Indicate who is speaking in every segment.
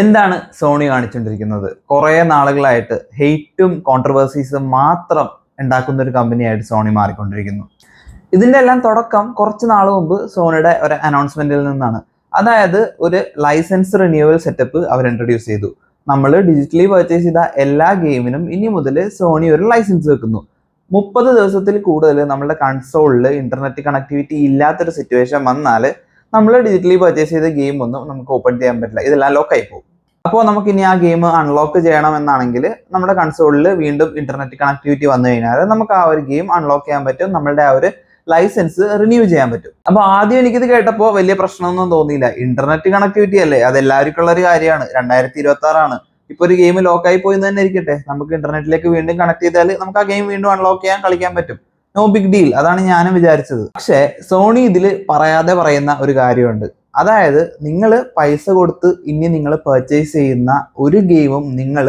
Speaker 1: എന്താണ് സോണി കാണിച്ചുകൊണ്ടിരിക്കുന്നത്? കുറേ നാളുകളായിട്ട് ഹെയ്റ്റും കോൺട്രവേഴ്സീസും മാത്രം ഉണ്ടാക്കുന്ന ഒരു കമ്പനിയായിട്ട് സോണി മാറിക്കൊണ്ടിരിക്കുന്നു. ഇതിന്റെ എല്ലാം തുടക്കം കുറച്ച് നാൾ മുമ്പ് സോണിയുടെ ഒരു അനൗൺസ്മെന്റിൽ നിന്നാണ്. അതായത് ഒരു ലൈസൻസ് റിന്യൂവൽ സെറ്റപ്പ് അവർ ഇൻട്രൊഡ്യൂസ് ചെയ്തു. നമ്മൾ ഡിജിറ്റലി പർച്ചേസ് ചെയ്ത എല്ലാ ഗെയിമിനും ഇനി മുതൽ സോണി ഒരു ലൈസൻസ് വെക്കുന്നു. 30 ദിവസത്തിൽ കൂടുതൽ നമ്മുടെ കൺസോളിൽ ഇന്റർനെറ്റ് കണക്ടിവിറ്റി ഇല്ലാത്തൊരു സിറ്റുവേഷൻ വന്നാൽ നമ്മൾ ഡിജിറ്റലി പർച്ചേസ് ചെയ്ത ഗെയിം ഒന്നും നമുക്ക് ഓപ്പൺ ചെയ്യാൻ പറ്റില്ല, ഇതെല്ലാം ലോക്കായി പോകും. അപ്പോൾ നമുക്ക് ഇനി ആ ഗെയിം അൺലോക്ക് ചെയ്യണമെന്നാണെങ്കിൽ നമ്മുടെ കൺസോളിൽ വീണ്ടും ഇന്റർനെറ്റ് കണക്ടിവിറ്റി വന്നു കഴിഞ്ഞാൽ നമുക്ക് ആ ഒരു ഗെയിം അൺലോക്ക് ചെയ്യാൻ പറ്റും, നമ്മളുടെ ആ ഒരു ലൈസൻസ് റിന്യൂ ചെയ്യാൻ പറ്റും. അപ്പൊ ആദ്യം എനിക്കിത് കേട്ടപ്പോൾ വലിയ പ്രശ്നമൊന്നും തോന്നിയില്ല. ഇന്റർനെറ്റ് കണക്ടിവിറ്റി അല്ലേ, അത് എല്ലാവർക്കും ഉള്ള ഒരു കാര്യമാണ്. 2026 ഇപ്പൊ ഒരു ഗെയിം ലോക്കായി പോയി തന്നെ ഇരിക്കട്ടെ, നമുക്ക് ഇന്റർനെറ്റിലേക്ക് വീണ്ടും കണക്ട് ചെയ്താൽ നമുക്ക് ആ ഗെയിം വീണ്ടും അൺലോക്ക് ചെയ്യാൻ കളിക്കാൻ പറ്റും. നോ ബിഗ് ഡീൽ, അതാണ് ഞാനും വിചാരിച്ചത്. പക്ഷെ സോണി ഇതിൽ പറയാതെ പറയുന്ന ഒരു കാര്യമുണ്ട്. അതായത് നിങ്ങൾ പൈസ കൊടുത്ത് ഇനി നിങ്ങൾ പർച്ചേസ് ചെയ്യുന്ന ഒരു ഗെയിമും നിങ്ങൾ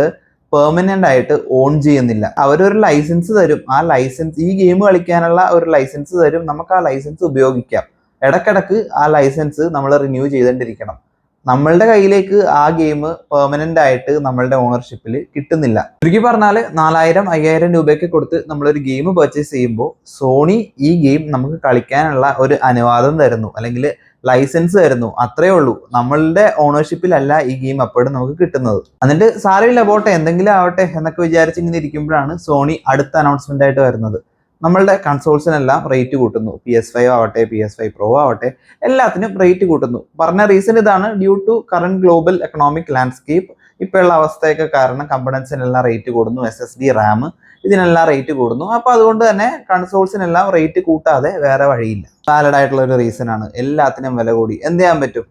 Speaker 1: പെർമനന്റ് ആയിട്ട് ഓൺ ചെയ്യുന്നില്ല. അവരൊരു ലൈസൻസ് തരും, ആ ലൈസൻസ് ഈ ഗെയിം കളിക്കാനുള്ള ഒരു ലൈസൻസ് തരും, നമുക്ക് ആ ലൈസൻസ് ഉപയോഗിക്കാം. ഇടക്കിടക്ക് ആ ലൈസൻസ് നമ്മൾ റിന്യൂ ചെയ്തുകൊണ്ടിരിക്കണം. നമ്മളുടെ കയ്യിലേക്ക് ആ ഗെയിം പെർമനന്റ് ആയിട്ട് നമ്മളുടെ ഓണർഷിപ്പിൽ കിട്ടുന്നില്ല. ചുരുക്കി പറഞ്ഞാൽ 4000-5000 രൂപയ്ക്ക് കൊടുത്ത് നമ്മളൊരു ഗെയിം പർച്ചേസ് ചെയ്യുമ്പോൾ സോണി ഈ ഗെയിം നമുക്ക് കളിക്കാനുള്ള ഒരു അനുവാദം തരുന്നു, അല്ലെങ്കിൽ ലൈസൻസ് തരുന്നു, അത്രേ ഉള്ളൂ. നമ്മളുടെ ഓണർഷിപ്പിലല്ല ഈ ഗെയിം അപ്പോഴും നമുക്ക് കിട്ടുന്നത്. എന്നിട്ട് സാരമില്ല പോട്ടെ, എന്തെങ്കിലും ആവട്ടെ എന്നൊക്കെ വിചാരിച്ച് ഇങ്ങനെ ഇരിക്കുമ്പോഴാണ് സോണി അടുത്ത അനൗൺസ്മെന്റ് ആയിട്ട് വരുന്നത്. നമ്മളുടെ കൺസോൾസിനെല്ലാം റേറ്റ് കൂട്ടുന്നു. PS5 ആവട്ടെ, PS5 Pro ആവട്ടെ, എല്ലാത്തിനും റേറ്റ് കൂട്ടുന്നു. പറഞ്ഞ റീസൺ ഇതാണ്: due to current global economic landscape, ഇപ്പോഴുള്ള അവസ്ഥയൊക്കെ കാരണം കമ്പണൻസിനെല്ലാം റേറ്റ് കൂടുന്നു, SSD RAM ഇതിനെല്ലാം റേറ്റ് കൂടുന്നു. അപ്പൊ അതുകൊണ്ട് തന്നെ കൺസോൾസിനെല്ലാം റേറ്റ് കൂട്ടാതെ വേറെ വഴിയില്ല. വാലിഡ് ആയിട്ടുള്ള ഒരു റീസൺ ആണ്. എല്ലാത്തിനും വില കൂടി, എന്ത് ചെയ്യാൻ പറ്റും,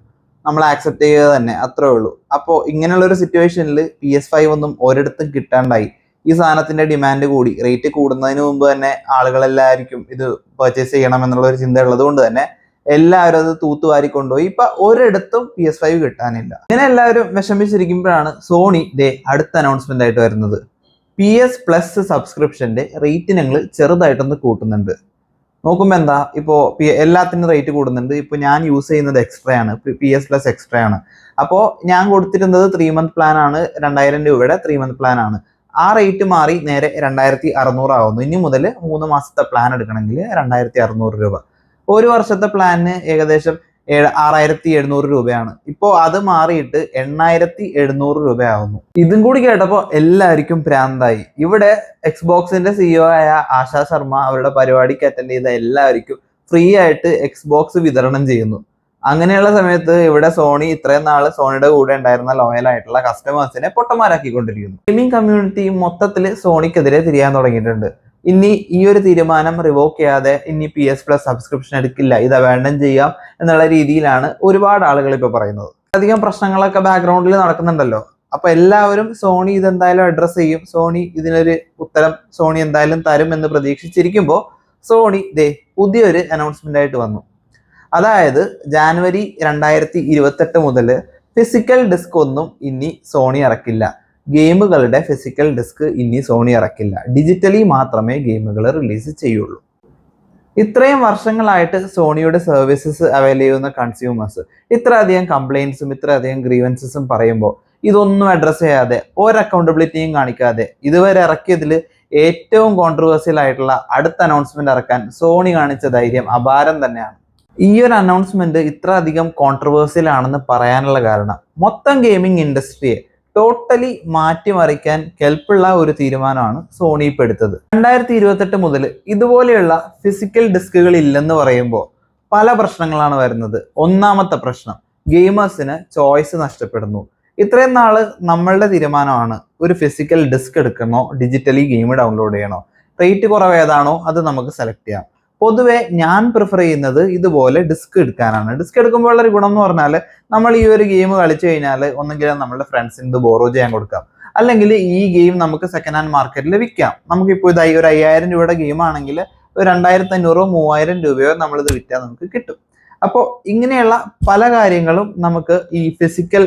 Speaker 1: നമ്മൾ ആക്സെപ്റ്റ് ചെയ്യുക തന്നെ, അത്രേ ഉള്ളൂ. അപ്പോൾ ഇങ്ങനെയുള്ള ഒരു സിറ്റുവേഷനിൽ PS5 ഒന്നും ഒരിടത്തും കിട്ടാണ്ടായി. ഈ സാധനത്തിന്റെ ഡിമാൻഡ് കൂടി, റേറ്റ് കൂടുന്നതിന് മുമ്പ് തന്നെ ആളുകളെല്ലാവർക്കും ഇത് പർച്ചേസ് ചെയ്യണം എന്നുള്ള ഒരു ചിന്ത ഉള്ളത് കൊണ്ട് തന്നെ എല്ലാവരും അത് തൂത്തുവാരി കൊണ്ടുപോയി. ഇപ്പൊ ഒരിടത്തും PS5 കിട്ടാനില്ല. ഇങ്ങനെ എല്ലാവരും വിഷമിച്ചിരിക്കുമ്പോഴാണ് സോണി അടുത്ത അനൗൺസ്മെന്റ് ആയിട്ട് വരുന്നത്. PS+ സബ്സ്ക്രിപ്ഷന്റെ റേറ്റ് ഞങ്ങൾ ചെറുതായിട്ടൊന്ന് കൂട്ടുന്നുണ്ട്. നോക്കുമ്പോൾ എന്താ, ഇപ്പോൾ എല്ലാത്തിനും റേറ്റ് കൂടുന്നുണ്ട്. ഇപ്പൊ ഞാൻ യൂസ് ചെയ്യുന്നത് എക്സ്ട്രാ ആണ്, PS+ എക്സ്ട്രാ ആണ്. അപ്പോൾ ഞാൻ കൊടുത്തിരുന്നത് 3 മന്ത് പ്ലാൻ ആണ്, 2000 രൂപയുടെ 3 മന്ത് പ്ലാൻ ആണ്. ആ റേറ്റ് മാറി നേരെ 2600 ആവുന്നു. ഇനി മുതൽ 3 മാസത്തെ പ്ലാൻ എടുക്കണമെങ്കിൽ 2600 രൂപ. ഒരു വർഷത്തെ പ്ലാനിന് ഏകദേശം 6700 രൂപയാണ്. ഇപ്പോൾ അത് മാറിയിട്ട് 8700 രൂപയാവുന്നു. ഇതും കൂടി കേട്ടപ്പോൾ എല്ലാവർക്കും ഭ്രാന്തായി. ഇവിടെ എക്സ്ബോക്സിന്റെ CEO ആയ ആശാ ശർമ്മ അവരുടെ പരിപാടിക്ക് അറ്റൻഡ് ചെയ്ത എല്ലാവർക്കും ഫ്രീ ആയിട്ട് എക്സ്ബോക്സ് വിതരണം ചെയ്യുന്നു. അങ്ങനെയുള്ള സമയത്ത് ഇവിടെ സോണി ഇത്രയും നാള് സോണിയുടെ കൂടെ ഉണ്ടായിരുന്ന ലോയൽ ആയിട്ടുള്ള കസ്റ്റമേഴ്സിനെ പൊട്ടന്മാരാക്കിക്കൊണ്ടിരിക്കുന്നു. ഗെയിമിംഗ് കമ്മ്യൂണിറ്റി മൊത്തത്തിൽ സോണിക്കെതിരെ തിരിയാൻ തുടങ്ങിയിട്ടുണ്ട്. ഇനി ഈ ഒരു തീരുമാനം റിവോക്ക് ചെയ്യാതെ ഇനി PS+ സബ്സ്ക്രിപ്ഷൻ എടുക്കില്ല, ഇത് അബാൻഡൻ ചെയ്യാം എന്നുള്ള രീതിയിലാണ് ഒരുപാട് ആളുകൾ ഇപ്പൊ പറയുന്നത്. അധികം പ്രശ്നങ്ങളൊക്കെ ബാക്ക്ഗ്രൗണ്ടിൽ നടക്കുന്നുണ്ടല്ലോ. അപ്പൊ എല്ലാവരും സോണി ഇതെന്തായാലും അഡ്രസ് ചെയ്യും, സോണി ഇതിനൊരു ഉത്തരം സോണി എന്തായാലും തരും എന്ന് പ്രതീക്ഷിച്ചിരിക്കുമ്പോൾ സോണി പുതിയൊരു അനൗൺസ്മെന്റ് ആയിട്ട് വന്നു. അതായത് ജാനുവരി 2028 മുതൽ ഫിസിക്കൽ ഡിസ്ക് ഒന്നും ഇനി സോണി ഇറക്കില്ല. ഗെയിമുകളുടെ ഫിസിക്കൽ ഡിസ്ക് ഇനി സോണി ഇറക്കില്ല. ഡിജിറ്റലി മാത്രമേ ഗെയിമുകൾ റിലീസ് ചെയ്യുള്ളൂ. ഇത്രയും വർഷങ്ങളായിട്ട് സോണിയുടെ സർവീസസ് അവൈൽ ചെയ്യുന്ന കൺസ്യൂമേഴ്സ് ഇത്രയധികം കംപ്ലൈൻസും ഇത്രയധികം ഗ്രീവൻസസും പറയുമ്പോൾ ഇതൊന്നും അഡ്രസ് ചെയ്യാതെ ഒരു അക്കൗണ്ടബിലിറ്റിയും കാണിക്കാതെ ഇതുവരെ ഇറക്കിയതിൽ ഏറ്റവും കോൺട്രവേഴ്സ്യൽ ആയിട്ടുള്ള അടുത്ത അനൗൺസ്മെന്റ് ഇറക്കാൻ സോണി കാണിച്ച ധൈര്യം അപാരം തന്നെയാണ്. ഈ ഒരു അനൗൺസ്മെന്റ് ഇത്ര അധികം കോൺട്രവേഴ്സ്യൽ ആണെന്ന് പറയാനുള്ള കാരണം മൊത്തം ഗെയിമിംഗ് ഇൻഡസ്ട്രിയെ ടോട്ടലി മാറ്റിമറിക്കാൻ കെൽപ്പുള്ള ഒരു തീരുമാനമാണ് സോണി ഇപ്പൊ എടുത്തത്. 2028 മുതൽ ഇതുപോലെയുള്ള ഫിസിക്കൽ ഡിസ്കുകൾ ഇല്ലെന്ന് പറയുമ്പോൾ പല പ്രശ്നങ്ങളാണ് വരുന്നത്. ഒന്നാമത്തെ പ്രശ്നം, ഗെയിമേഴ്സിന് ചോയ്സ് നഷ്ടപ്പെടുന്നു. ഇത്രയും നാള് നമ്മളുടെ തീരുമാനമാണ് ഒരു ഫിസിക്കൽ ഡിസ്ക് എടുക്കണോ ഡിജിറ്റലി ഗെയിം ഡൗൺലോഡ് ചെയ്യണോ, റേറ്റ് കുറവ് ഏതാണോ അത് നമുക്ക് സെലക്ട് ചെയ്യാം. പൊതുവെ ഞാൻ പ്രിഫർ ചെയ്യുന്നത് ഇതുപോലെ ഡിസ്ക് എടുക്കാനാണ്. ഡിസ്ക് എടുക്കുമ്പോൾ ഉള്ളൊരു ഗുണം എന്ന് പറഞ്ഞാൽ നമ്മൾ ഈ ഒരു ഗെയിം കളിച്ചു കഴിഞ്ഞാൽ ഒന്നെങ്കിൽ നമ്മുടെ ഫ്രണ്ട്സിന് ഇത് ബോറോ ചെയ്യാൻ കൊടുക്കാം, അല്ലെങ്കിൽ ഈ ഗെയിം നമുക്ക് സെക്കൻഡ് ഹാൻഡ് മാർക്കറ്റിൽ വിൽക്കാം. നമുക്കിപ്പോൾ ഇതായി ഒരു 5000 രൂപയുടെ ഗെയിം ആണെങ്കിൽ ഒരു 2500-3000 രൂപയോ നമ്മളിത് വിറ്റാൽ നമുക്ക് കിട്ടും. അപ്പോൾ ഇങ്ങനെയുള്ള പല കാര്യങ്ങളും നമുക്ക് ഈ ഫിസിക്കൽ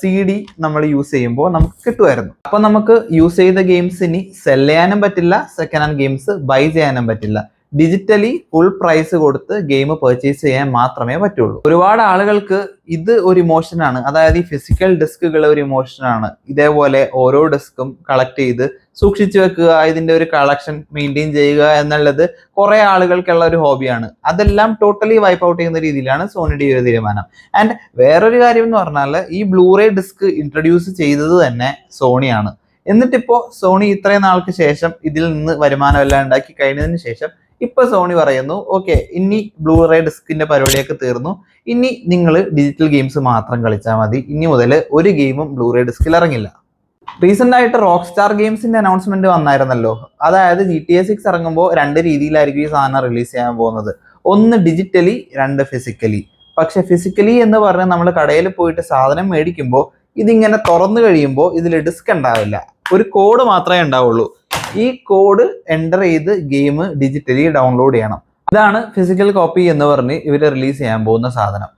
Speaker 1: CD നമ്മൾ യൂസ് ചെയ്യുമ്പോൾ നമുക്ക് കിട്ടുമായിരുന്നു. അപ്പൊ നമുക്ക് യൂസ് ചെയ്ത ഗെയിംസ് ഇനി സെൽ ചെയ്യാനും പറ്റില്ല, സെക്കൻഡ് ഹാൻഡ് ഗെയിംസ് ബൈ ചെയ്യാനും പറ്റില്ല. ഡിജിറ്റലി ഫുൾ പ്രൈസ് കൊടുത്ത് ഗെയിം പർച്ചേസ് ചെയ്യാൻ മാത്രമേ പറ്റുള്ളൂ. ഒരുപാട് ആളുകൾക്ക് ഇത് ഒരു ഇമോഷനാണ്, അതായത് ഈ ഫിസിക്കൽ ഡിസ്കുകൾ ഒരു ഇമോഷനാണ്. ഇതേപോലെ ഓരോ ഡിസ്കും കളക്ട് ചെയ്ത് സൂക്ഷിച്ചു വെക്കുക, ഇതിന്റെ ഒരു കളക്ഷൻ മെയിൻറ്റെയിൻ ചെയ്യുക എന്നുള്ളത് കുറെ ആളുകൾക്കുള്ള ഒരു ഹോബിയാണ്. അതെല്ലാം ടോട്ടലി വൈപ്പ് ഔട്ട് ചെയ്യുന്ന രീതിയിലാണ് സോണിയുടെ ഒരു തീരുമാനം. ആൻഡ് വേറൊരു കാര്യം എന്ന് പറഞ്ഞാൽ ഈ ബ്ലൂറേ ഡിസ്ക് ഇൻട്രൊഡ്യൂസ് ചെയ്തത് തന്നെ സോണിയാണ്. എന്നിട്ടിപ്പോ സോണി ഇത്രയും നാൾക്ക് ശേഷം ഇതിൽ നിന്ന് വരുമാനം എല്ലാം ഉണ്ടാക്കി കഴിഞ്ഞതിന് ശേഷം ഇപ്പൊ സോണി പറയുന്നു, ഓക്കെ, ഇനി ബ്ലൂറേ ഡിസ്കിന്റെ പരിപാടിയൊക്കെ തീർന്നു, ഇനി നിങ്ങൾ ഡിജിറ്റൽ ഗെയിംസ് മാത്രം കളിച്ചാൽ മതി, ഇനി മുതൽ ഒരു ഗെയിമും ബ്ലൂറേ ഡിസ്കിൽ ഇറങ്ങില്ല. റീസെന്റ് ആയിട്ട് റോക്ക് സ്റ്റാർ ഗെയിംസിന്റെ അനൗൺസ്മെന്റ് വന്നായിരുന്നല്ലോ. അതായത് GTA 6 ഇറങ്ങുമ്പോൾ 2 രീതിയിലായിരിക്കും ഈ സാധനം റിലീസ് ചെയ്യാൻ പോകുന്നത്. ഒന്ന് ഡിജിറ്റലി, 2 ഫിസിക്കലി. പക്ഷെ ഫിസിക്കലി എന്ന് പറഞ്ഞാൽ നമ്മൾ കടയിൽ പോയിട്ട് സാധനം മേടിക്കുമ്പോൾ ഇതിങ്ങനെ തുറന്നു കഴിയുമ്പോൾ ഇതിൽ ഡിസ്ക് ഉണ്ടാവില്ല, ഒരു കോഡ് മാത്രമേ ഉണ്ടാവുള്ളൂ. ഈ കോഡ് എൻ്റർ ചെയ്ത് ഗെയിം ഡിജിറ്റലി ഡൗൺലോഡ് ചെയ്യണം. ഇതാണ് ഫിസിക്കൽ കോപ്പി എന്ന് പറഞ്ഞ് ഇവർ റിലീസ് ചെയ്യാൻ പോകുന്ന സാധനം.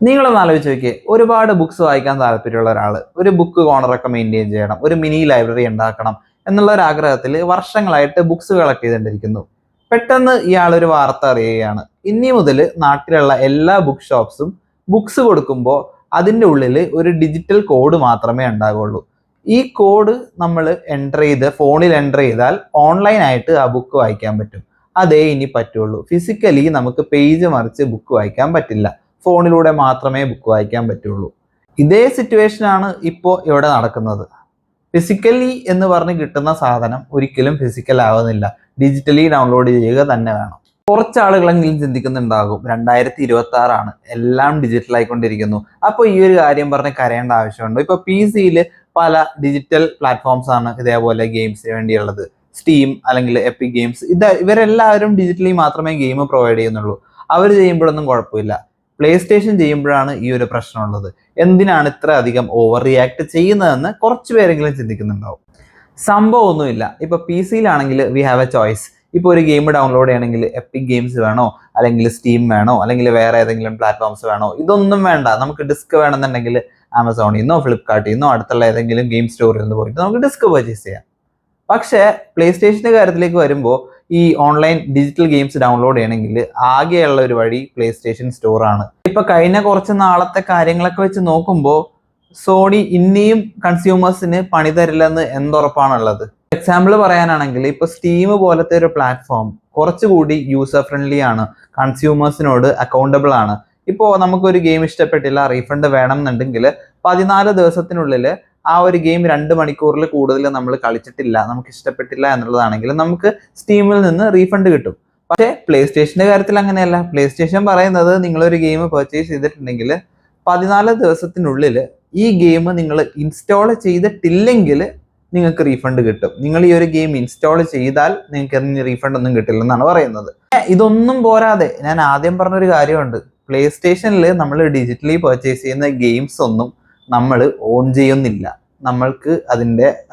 Speaker 1: നിങ്ങളൊന്ന് ആലോചിച്ച് നോക്കിയേ, ഒരുപാട് ബുക്സ് വായിക്കാൻ താല്പര്യമുള്ള ഒരാൾ ഒരു ബുക്ക് കോർണറൊക്കെ മെയിൻറ്റെയിൻ ചെയ്യണം, ഒരു മിനി ലൈബ്രറി ഉണ്ടാക്കണം എന്നുള്ള ഒരു ആഗ്രഹത്തിൽ വർഷങ്ങളായിട്ട് ബുക്സ് കളക്ട് ചെയ്തുകൊണ്ടിരിക്കുന്നു. പെട്ടെന്ന് ഇയാൾ ഒരു വാർത്ത അറിയുകയാണ്, ഇനി മുതൽ നാട്ടിലുള്ള എല്ലാ ബുക്ക് ഷോപ്സും ബുക്സ് കൊടുക്കുമ്പോൾ അതിൻ്റെ ഉള്ളിൽ ഒരു ഡിജിറ്റൽ കോഡ് മാത്രമേ ഉണ്ടാകുള്ളൂ. ഈ കോഡ് നമ്മൾ എൻ്റർ ചെയ്ത് ഫോണിൽ എൻ്റർ ചെയ്താൽ ഓൺലൈനായിട്ട് ആ ബുക്ക് വായിക്കാൻ പറ്റും. അതേ ഇനി പറ്റുള്ളൂ. ഫിസിക്കലി നമുക്ക് പേജ് മറിച്ച് ബുക്ക് വായിക്കാൻ പറ്റില്ല, ഫോണിലൂടെ മാത്രമേ ബുക്ക് വായിക്കാൻ പറ്റുള്ളൂ. ഇതേ സിറ്റുവേഷനാണ് ഇപ്പോൾ ഇവിടെ നടക്കുന്നത്. ഫിസിക്കലി എന്ന് പറഞ്ഞ് കിട്ടുന്ന സാധനം ഒരിക്കലും ഫിസിക്കൽ ആവുന്നില്ല, ഡിജിറ്റലി ഡൗൺലോഡ് ചെയ്യുക തന്നെ വേണം. കുറച്ച് ആളുകളെങ്കിലും ചിന്തിക്കുന്നുണ്ടാകും 2026 എല്ലാം ഡിജിറ്റൽ ആയിക്കൊണ്ടിരിക്കുന്നു, അപ്പോൾ ഈ ഒരു കാര്യം പറഞ്ഞ് കരയേണ്ട ആവശ്യമുണ്ടോ? ഇപ്പൊ PC-യിൽ പല ഡിജിറ്റൽ പ്ലാറ്റ്ഫോംസ് ആണ് ഇതേപോലെ ഗെയിംസിന് വേണ്ടിയുള്ളത്. സ്റ്റീം അല്ലെങ്കിൽ എപ്പിക് ഗെയിംസ്, ഇവരെല്ലാവരും ഡിജിറ്റലി മാത്രമേ ഗെയിം പ്രൊവൈഡ് ചെയ്യുന്നുള്ളൂ. അവർ ചെയ്യുമ്പോഴൊന്നും കുഴപ്പമില്ല. പ്ലേ സ്റ്റേഷൻ ചെയ്യുമ്പോഴാണ് ഈ ഒരു പ്രശ്നമുള്ളത്. എന്തിനാണ് ഇത്ര അധികം ഓവർ റിയാക്ട് ചെയ്യുന്നതെന്ന് കുറച്ച് പേരെങ്കിലും ചിന്തിക്കുന്നുണ്ടാവും. സംഭവമൊന്നുമില്ല. ഇപ്പൊ PC-യിലാണെങ്കിൽ വി ഹാവ് എ ചോയ്സ്. ഇപ്പോൾ ഒരു ഗെയിം ഡൗൺലോഡ് ചെയ്യണമെങ്കിൽ എപ്പിക് ഗെയിംസ് വേണോ, അല്ലെങ്കിൽ സ്റ്റീം വേണോ, അല്ലെങ്കിൽ വേറെ ഏതെങ്കിലും പ്ലാറ്റ്ഫോംസ് വേണോ? ഇതൊന്നും വേണ്ട. നമുക്ക് ഡിസ്ക് വേണമെന്നുണ്ടെങ്കിൽ ആമസോണിൽ നിന്നോ ഫ്ലിപ്കാർട്ടിൽ നിന്നോ അടുത്തുള്ള ഏതെങ്കിലും ഗെയിം സ്റ്റോറിൽ നിന്ന് പോയിട്ട് നമുക്ക് ഡിസ്ക് പർച്ചേസ് ചെയ്യാം. പക്ഷേ പ്ലേ സ്റ്റേഷൻ്റെ കാര്യത്തിലേക്ക് വരുമ്പോൾ ഈ ഓൺലൈൻ ഡിജിറ്റൽ ഗെയിംസ് ഡൗൺലോഡ് ചെയ്യണമെങ്കിൽ ആകെയുള്ള ഒരു വഴി പ്ലേ സ്റ്റേഷൻ സ്റ്റോറാണ്. ഇപ്പൊ കഴിഞ്ഞ കുറച്ച് നാളത്തെ കാര്യങ്ങളൊക്കെ വെച്ച് നോക്കുമ്പോൾ സോണി ഇനിയും കൺസ്യൂമേഴ്സിന് പണി തരില്ലെന്ന് എന്തുറപ്പാണുള്ളത്? എക്സാമ്പിൾ പറയാനാണെങ്കിൽ ഇപ്പൊ സ്റ്റീം പോലത്തെ ഒരു പ്ലാറ്റ്ഫോം കുറച്ചുകൂടി യൂസർ ഫ്രണ്ട്ലി ആണ്, കൺസ്യൂമേഴ്സിനോട് അക്കൗണ്ടബിൾ ആണ്. ഇപ്പോൾ നമുക്കൊരു ഗെയിം ഇഷ്ടപ്പെട്ടില്ല, റീഫണ്ട് വേണം എന്നുണ്ടെങ്കിൽ 14 ദിവസത്തിനുള്ളിൽ ആ ഒരു ഗെയിം 2 മണിക്കൂറിൽ കൂടുതൽ നമ്മൾ കളിച്ചിട്ടില്ല, നമുക്ക് ഇഷ്ടപ്പെട്ടില്ല എന്നുള്ളതാണെങ്കിൽ നമുക്ക് സ്റ്റീമിൽ നിന്ന് റീഫണ്ട് കിട്ടും. പക്ഷേ പ്ലേ സ്റ്റേഷന്റെ കാര്യത്തിൽ അങ്ങനെയല്ല. പ്ലേ സ്റ്റേഷൻ പറയുന്നത് നിങ്ങളൊരു ഗെയിം പർച്ചേസ് ചെയ്തിട്ടുണ്ടെങ്കിൽ 14 ദിവസത്തിനുള്ളിൽ ഈ ഗെയിം നിങ്ങൾ ഇൻസ്റ്റാൾ ചെയ്തിട്ടില്ലെങ്കിൽ നിങ്ങൾക്ക് റീഫണ്ട് കിട്ടും. നിങ്ങൾ ഈ ഒരു ഗെയിം ഇൻസ്റ്റാൾ ചെയ്താൽ നിങ്ങൾക്ക് റീഫണ്ട് ഒന്നും കിട്ടില്ലെന്നാണ് പറയുന്നത്. ഇതൊന്നും പോരാതെ ഞാൻ ആദ്യം പറഞ്ഞൊരു കാര്യമുണ്ട്, പ്ലേ സ്റ്റേഷനിൽ നമ്മൾ ഡിജിറ്റലി പർച്ചേസ് ചെയ്യുന്ന ഗെയിംസ് ഒന്നും നമ്മൾ ഓൺ ചെയ്യുന്നില്ല. നമ്മൾക്ക്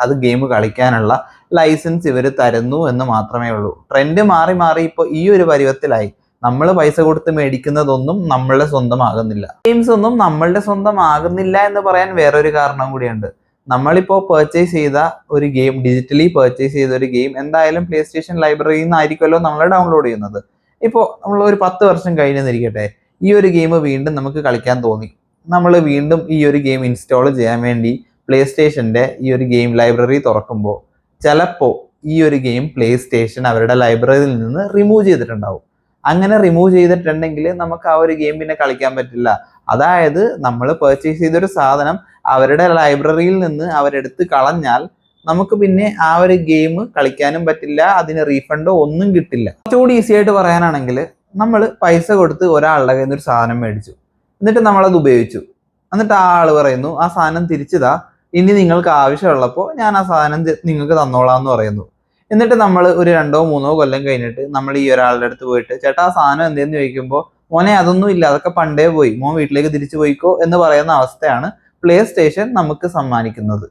Speaker 1: അത് ഗെയിം കളിക്കാനുള്ള ലൈസൻസ് ഇവർ തരുന്നു എന്ന് മാത്രമേ ഉള്ളൂ. ട്രെൻഡ് മാറി മാറി ഇപ്പോൾ ഈ ഒരു പരുവത്തിലായി. നമ്മൾ പൈസ കൊടുത്ത് മേടിക്കുന്നതൊന്നും നമ്മളുടെ സ്വന്തമാകുന്നില്ല. ഗെയിംസ് ഒന്നും നമ്മളുടെ സ്വന്തമാകുന്നില്ല എന്ന് പറയാൻ വേറൊരു കാരണം കൂടിയുണ്ട്. നമ്മളിപ്പോൾ പർച്ചേസ് ചെയ്ത ഒരു ഗെയിം, ഡിജിറ്റലി പർച്ചേസ് ചെയ്ത ഒരു ഗെയിം എന്തായാലും പ്ലേ സ്റ്റേഷൻ ലൈബ്രറിയിൽ നിന്നായിരിക്കുമല്ലോ നമ്മൾ ഡൗൺലോഡ് ചെയ്യുന്നത്. ഇപ്പോൾ നമ്മൾ ഒരു 10 വർഷം കഴിഞ്ഞെന്നിരിക്കട്ടെ, ഈ ഒരു ഗെയിം വീണ്ടും നമുക്ക് കളിക്കാൻ തോന്നി. നമ്മൾ വീണ്ടും ഈ ഒരു ഗെയിം ഇൻസ്റ്റാൾ ചെയ്യാൻ വേണ്ടി പ്ലേ സ്റ്റേഷൻ്റെ ഈ ഒരു ഗെയിം ലൈബ്രറി തുറക്കുമ്പോൾ ചിലപ്പോൾ ഈ ഒരു ഗെയിം പ്ലേ സ്റ്റേഷൻ അവരുടെ ലൈബ്രറിയിൽ നിന്ന് റിമൂവ് ചെയ്തിട്ടുണ്ടാവും. അങ്ങനെ റിമൂവ് ചെയ്തിട്ടുണ്ടെങ്കിൽ നമുക്ക് ആ ഒരു ഗെയിം പിന്നെ കളിക്കാൻ പറ്റില്ല. അതായത് നമ്മൾ പർച്ചേസ് ചെയ്തൊരു സാധനം അവരുടെ ലൈബ്രറിയിൽ നിന്ന് അവരെടുത്ത് കളഞ്ഞാൽ നമുക്ക് പിന്നെ ആ ഒരു ഗെയിം കളിക്കാനും പറ്റില്ല, അതിന് റീഫണ്ടോ ഒന്നും കിട്ടില്ല. കുറച്ചുകൂടി ഈസി ആയിട്ട് പറയാനാണെങ്കിൽ നമ്മൾ പൈസ കൊടുത്ത് ഒരാളുടെ കയ്യിൽ നിന്ന് ഒരു സാധനം മേടിച്ചു, എന്നിട്ട് നമ്മളത് ഉപയോഗിച്ചു, എന്നിട്ട് ആ ആൾ പറയുന്നു ആ സാധനം തിരിച്ചതാ, ഇനി നിങ്ങൾക്ക് ആവശ്യമുള്ളപ്പോൾ ഞാൻ ആ സാധനം നിങ്ങൾക്ക് തന്നോളാം എന്ന് പറയുന്നു. എന്നിട്ട് നമ്മൾ ഒരു 2-3 കൊല്ലം കഴിഞ്ഞിട്ട് നമ്മൾ ഈ ഒരാളുടെ അടുത്ത് പോയിട്ട് ചേട്ടാ ആ സാധനം എന്തെന്ന് ചോദിക്കുമ്പോൾ മോനെ അതൊന്നും ഇല്ല, അതൊക്കെ പണ്ടേ പോയി, മോൻ വീട്ടിലേക്ക് തിരിച്ചു പോയിക്കോ എന്ന് പറയുന്ന അവസ്ഥയാണ് പ്ലേ സ്റ്റേഷൻ നമുക്ക് സമ്മാനിക്കുന്നത്.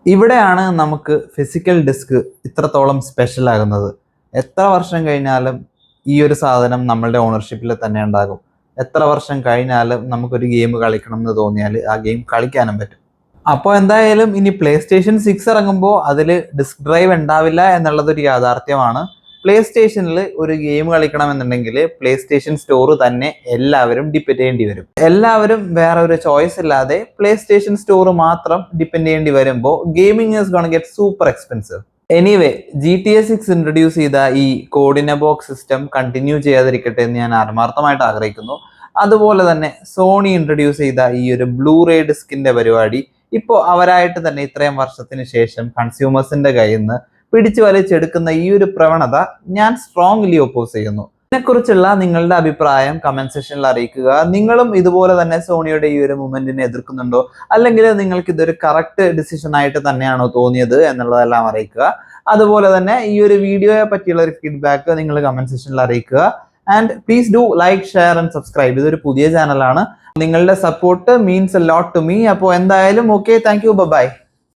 Speaker 1: ഇവിടെയാണ് നമുക്ക് ഫിസിക്കൽ ഡിസ്ക് ഇത്രത്തോളം സ്പെഷ്യൽ ആകുന്നത്. എത്ര വർഷം കഴിഞ്ഞാലും ഈ ഒരു സാധനം നമ്മളുടെ ഓണർഷിപ്പിൽ തന്നെ ഉണ്ടാകും. എത്ര വർഷം കഴിഞ്ഞാലും നമുക്കൊരു ഗെയിം കളിക്കണം എന്ന് തോന്നിയാൽ ആ ഗെയിം കളിക്കാനും പറ്റും. അപ്പോൾ എന്തായാലും ഇനി പ്ലേ സ്റ്റേഷൻ 6 ഇറങ്ങുമ്പോൾ അതിൽ ഡിസ്ക് ഡ്രൈവ് ഉണ്ടാവില്ല എന്നുള്ളതൊരു യാഥാർത്ഥ്യമാണ്. പ്ലേ സ്റ്റേഷനിൽ ഒരു ഗെയിം കളിക്കണമെന്നുണ്ടെങ്കിൽ പ്ലേ സ്റ്റേഷൻ സ്റ്റോർ തന്നെ എല്ലാവരും ഡിപ്പെൻഡ് ചെയ്യേണ്ടി വരും. എല്ലാവരും വേറെ ഒരു ചോയ്സ് ഇല്ലാതെ പ്ലേ സ്റ്റേഷൻ സ്റ്റോർ മാത്രം ഡിപ്പെൻഡ് ചെയ്യേണ്ടി വരുമ്പോൾ gaming is gonna get super expensive. Anyway, GTA 6 introduce ചെയ്ത ഈ code in a box system continue ചെയ്യാതിരിക്കട്ടെ എന്ന് ഞാൻ ആത്മാർത്ഥമായിട്ട് ആഗ്രഹിക്കുന്നു. അതുപോലെ തന്നെ സോണി ഇൻട്രൊഡ്യൂസ് ചെയ്ത ഈ ഒരു ബ്ലൂറേ ഡിസ്കിന്റെ പരിപാടി ഇപ്പോൾ അവരായിട്ട് തന്നെ ഇത്രയും വർഷത്തിന് ശേഷം കൺസ്യൂമേഴ്സിന്റെ കയ്യിൽ നിന്ന് പിടിച്ചു വലിച്ചെടുക്കുന്ന ഈ ഒരു പ്രവണത ഞാൻ സ്ട്രോങ്ലി ഒപ്പോസ് ചെയ്യുന്നു. ഇതിനെക്കുറിച്ചുള്ള നിങ്ങളുടെ അഭിപ്രായം കമന്റ് സെക്ഷനിൽ അറിയിക്കുക. നിങ്ങളും ഇതുപോലെ തന്നെ സോണിയുടെ ഈ ഒരു മൂവ്മെന്റിനെ എതിർക്കുന്നുണ്ടോ, അല്ലെങ്കിൽ നിങ്ങൾക്ക് ഇതൊരു കറക്റ്റ് ഡിസിഷൻ ആയിട്ട് തന്നെയാണോ തോന്നിയത് എന്നുള്ളതെല്ലാം അറിയിക്കുക. അതുപോലെ തന്നെ ഈ ഒരു വീഡിയോയെ പറ്റിയുള്ള ഒരു ഫീഡ്ബാക്ക് നിങ്ങൾ കമന്റ് സെക്ഷനിൽ അറിയിക്കുക. And please do like, share and subscribe. ഇതൊരു പുതിയ ചാനലാണ്. നിങ്ങളുടെ support means a lot to me. അപ്പോൾ എന്തായാലും ഓക്കെ, താങ്ക് യു, ബൈ.